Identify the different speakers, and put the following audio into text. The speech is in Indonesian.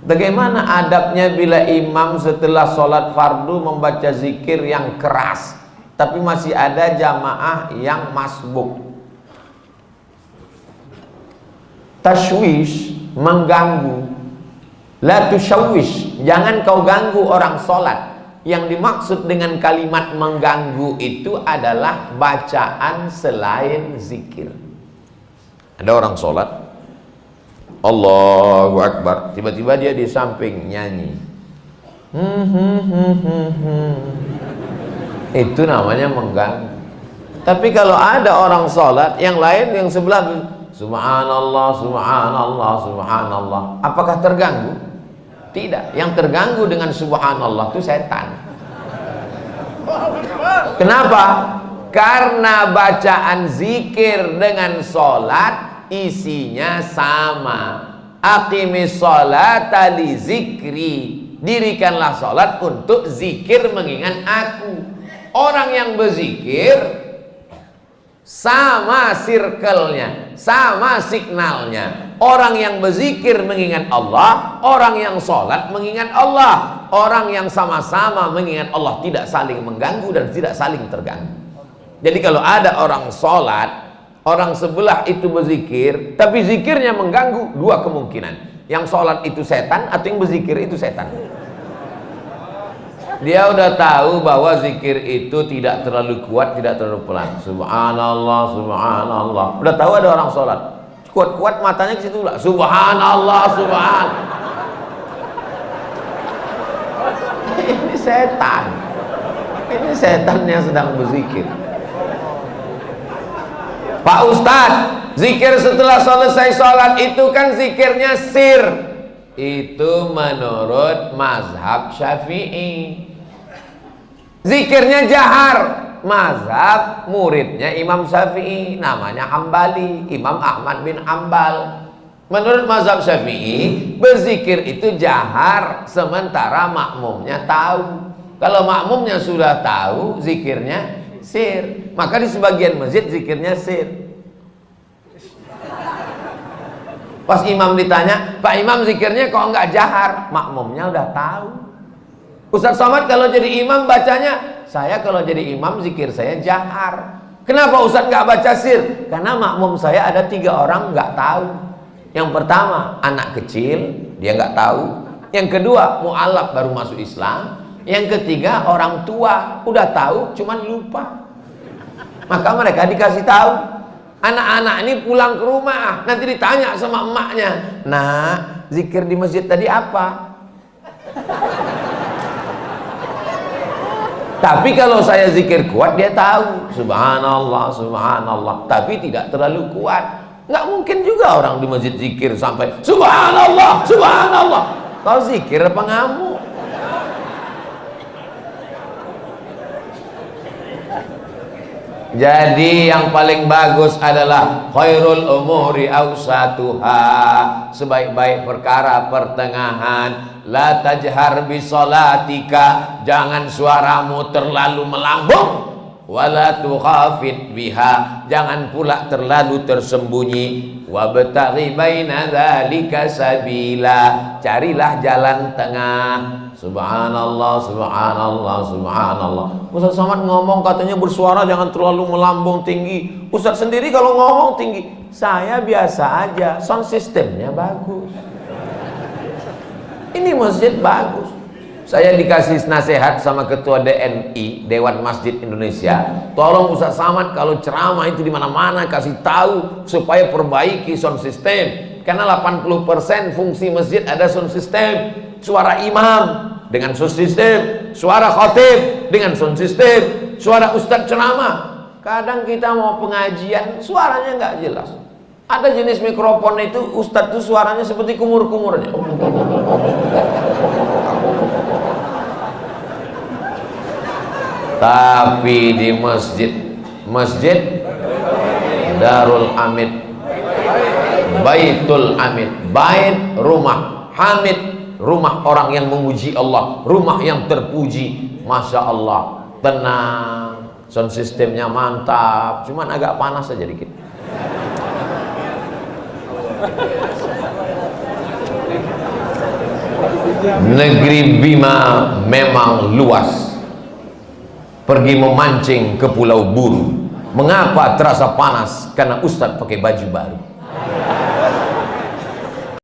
Speaker 1: Bagaimana adabnya bila imam setelah sholat fardu membaca zikir yang keras, tapi masih ada jamaah yang masbuk? Tashwish, mengganggu. La tushawwish, jangan kau ganggu orang sholat. Yang dimaksud dengan kalimat mengganggu itu adalah bacaan selain zikir. Ada orang sholat, Allahu Akbar, tiba-tiba dia di samping nyanyi. Itu namanya mengganggu. Tapi kalau ada orang sholat, yang lain yang sebelah subhanallah, subhanallah, subhanallah, apakah terganggu? Tidak. Yang terganggu dengan subhanallah itu setan. Kenapa? Karena bacaan zikir dengan sholat isinya sama. Aqimis sholata li zikri, dirikanlah sholat untuk zikir mengingat aku. Orang yang berzikir sama circle-nya, sama signalnya. Orang yang berzikir mengingat Allah, orang yang sholat mengingat Allah. Orang yang sama-sama mengingat Allah tidak saling mengganggu dan tidak saling terganggu. Jadi kalau ada orang sholat, orang sebelah itu berzikir, tapi zikirnya mengganggu, dua kemungkinan. Yang sholat itu setan atau yang berzikir itu setan. Dia udah tahu bahwa zikir itu tidak terlalu kuat, tidak terlalu pelan. Subhanallah, subhanallah. Udah tahu ada orang sholat, kuat-kuat matanya ke situ lah. Subhanallah, subhan. Ini setan. Ini setan yang sedang berzikir. Pak Ustadz, zikir setelah selesai sholat itu kan zikirnya sir. Itu menurut mazhab Syafi'i. Zikirnya jahar, mazhab muridnya Imam Syafi'i, namanya Hambali, Imam Ahmad bin Hambal. Menurut mazhab Syafi'i, berzikir itu jahar sementara makmumnya tahu. Kalau makmumnya sudah tahu, zikirnya sir. Maka di sebagian masjid zikirnya sir. Pas imam ditanya, Pak Imam zikirnya kok enggak jahar? Makmumnya udah tahu. Ustaz Somad kalau jadi imam bacanya, saya kalau jadi imam zikir saya jahar. Kenapa Ustaz enggak baca sir? Karena makmum saya ada 3 orang enggak tahu. Yang pertama anak kecil, dia enggak tahu. Yang kedua mu'alaf baru masuk Islam. Yang ketiga orang tua, udah tahu cuman lupa. Maka mereka dikasih tahu. Anak-anak ini pulang ke rumah, nanti ditanya sama emaknya, nah zikir di masjid tadi apa? Tapi kalau saya zikir kuat, dia tahu subhanallah, subhanallah, tapi tidak terlalu kuat. Nggak mungkin juga orang di masjid zikir sampai subhanallah, subhanallah. Kau zikir apa ngamuk? Jadi yang paling bagus adalah khairul umuri awsatuha, sebaik-baik perkara pertengahan. La tajhar bi sholatika, jangan suaramu terlalu melambung. Wala tukhafit biha, jangan pula terlalu tersembunyi. Wabtaghi baina dzalika sabila, carilah jalan tengah. Subhanallah, subhanallah, subhanallah. Ustaz Somad ngomong katanya bersuara jangan terlalu melambung tinggi. Ustaz sendiri kalau ngomong tinggi, saya biasa aja, sound systemnya bagus. Ini masjid bagus. Saya dikasih nasihat sama ketua DMI, Dewan Masjid Indonesia. Tolong Ustaz Somad kalau ceramah itu di mana-mana kasih tahu supaya perbaiki sound system. Karena 80% fungsi masjid ada sound system. Suara imam dengan sound system, suara khatib dengan sound system, suara ustadz ceramah. Kadang kita mau pengajian suaranya nggak jelas. Ada jenis mikrofon itu ustadz tuh suaranya seperti kumur-kumurnya. Tapi di masjid Darul Hamid, Baitul Hamid, bait rumah, Hamid rumah orang yang memuji Allah, rumah yang terpuji. Masya Allah, tenang, sound systemnya mantap, cuman agak panas saja dikit. Negeri Bima memang luas. Pergi memancing ke Pulau Buru. Mengapa terasa panas? Karena Ustadz pakai baju baru.